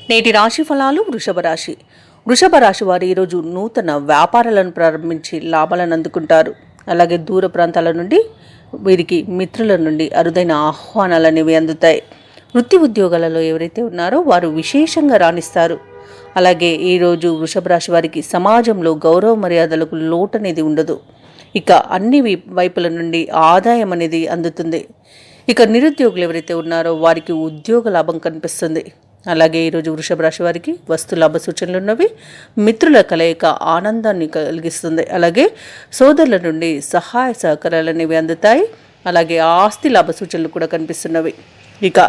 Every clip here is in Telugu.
నేటి రాశి ఫలాలు. వృషభ రాశి వారు ఈరోజు నూతన వ్యాపారాలను ప్రారంభించి లాభాలను అందుకుంటారు. అలాగే దూర ప్రాంతాల నుండి వీరికి మిత్రుల నుండి అరుదైన ఆహ్వానాలు అనేవి అందుతాయి. వృత్తి ఉద్యోగాలలో ఎవరైతే ఉన్నారో వారు విశేషంగా రాణిస్తారు. అలాగే ఈరోజు వృషభ రాశి వారికి సమాజంలో గౌరవ మర్యాదలకు లోటు అనేది ఉండదు. ఇక అన్ని వైపుల నుండి ఆదాయం అనేది అందుతుంది. ఇక నిరుద్యోగులు ఎవరైతే ఉన్నారో వారికి ఉద్యోగ లాభం కనిపిస్తుంది. అలాగే ఈరోజు వృషభ రాశి వారికి వస్తు లాభ సూచనలు ఉన్నవి. మిత్రుల కలయిక ఆనందాన్ని కలిగిస్తుంది. అలాగే సోదరుల నుండి సహాయ సహకారాలు అనేవి అందుతాయి. అలాగే ఆస్తి లాభ సూచనలు కూడా కనిపిస్తున్నవి. ఇక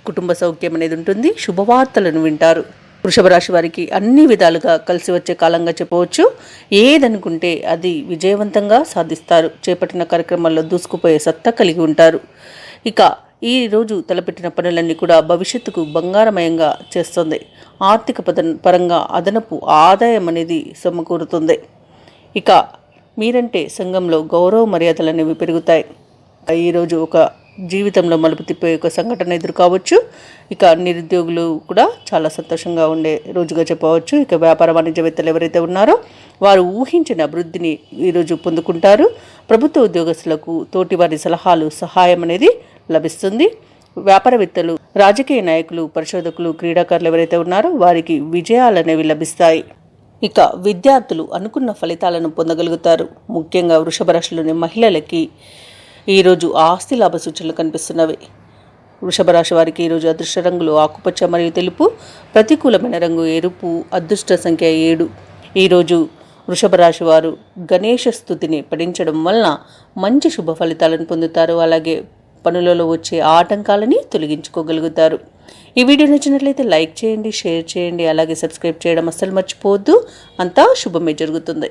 కుటుంబ సౌఖ్యం అనేది ఉంటుంది. శుభవార్తలను వింటారు. వృషభ రాశి వారికి అన్ని విధాలుగా కలిసి వచ్చే కాలంగా చెప్పవచ్చు. ఏదనుకుంటే అది విజయవంతంగా సాధిస్తారు. చేపట్టిన కార్యక్రమాల్లో దూసుకుపోయే సత్తా కలిగి ఉంటారు. ఇక ఈ రోజు తలపెట్టిన పనులన్నీ కూడా భవిష్యత్తుకు బంగారమయంగా చేస్తుంది. ఆర్థిక పరంగా అదనపు ఆదాయం అనేది సమకూరుతుంది. ఇక మీరంటే సంఘంలో గౌరవ మర్యాదలు అనేవి పెరుగుతాయి. ఈరోజు ఒక జీవితంలో మలుపు తిప్పే ఒక సంఘటన ఎదురు కావచ్చు. ఇక నిరుద్యోగులు కూడా చాలా సంతోషంగా ఉండే రోజుగా చెప్పవచ్చు. ఇక వ్యాపార వాణిజ్యవేత్తలు ఎవరైతే ఉన్నారో వారు ఊహించిన అభివృద్ధిని ఈరోజు పొందుకుంటారు. ప్రభుత్వ ఉద్యోగస్తులకు తోటివారి సలహాలు సహాయం అనేది లభిస్తుంది. వ్యాపారవేత్తలు, రాజకీయ నాయకులు, పరిశోధకులు, క్రీడాకారులు ఎవరైతే ఉన్నారో వారికి విజయాలు అనేవి లభిస్తాయి. ఇక విద్యార్థులు అనుకున్న ఫలితాలను పొందగలుగుతారు. ముఖ్యంగా వృషభ రాశిలోని మహిళలకి ఈరోజు ఆస్తి లాభ సూచనలు కనిపిస్తున్నవి. వృషభ రాశి వారికి ఈరోజు అదృష్ట రంగులు ఆకుపచ్చ మరియు తెలుపు. ప్రతికూలమైన రంగు ఎరుపు. అదృష్ట సంఖ్య 7. ఈరోజు వృషభ రాశి వారు గణేష స్తుతిని పఠించడం వలన మంచి శుభ ఫలితాలను పొందుతారు. అలాగే పనులలో వచ్చే ఆటంకాలని తొలగించుకోగలుగుతారు. ఈ వీడియో నచ్చినట్లయితే లైక్ చేయండి, షేర్ చేయండి, అలాగే సబ్స్క్రైబ్ చేయడం అస్సలు మర్చిపోవద్దు. అంతా శుభమే జరుగుతుంది.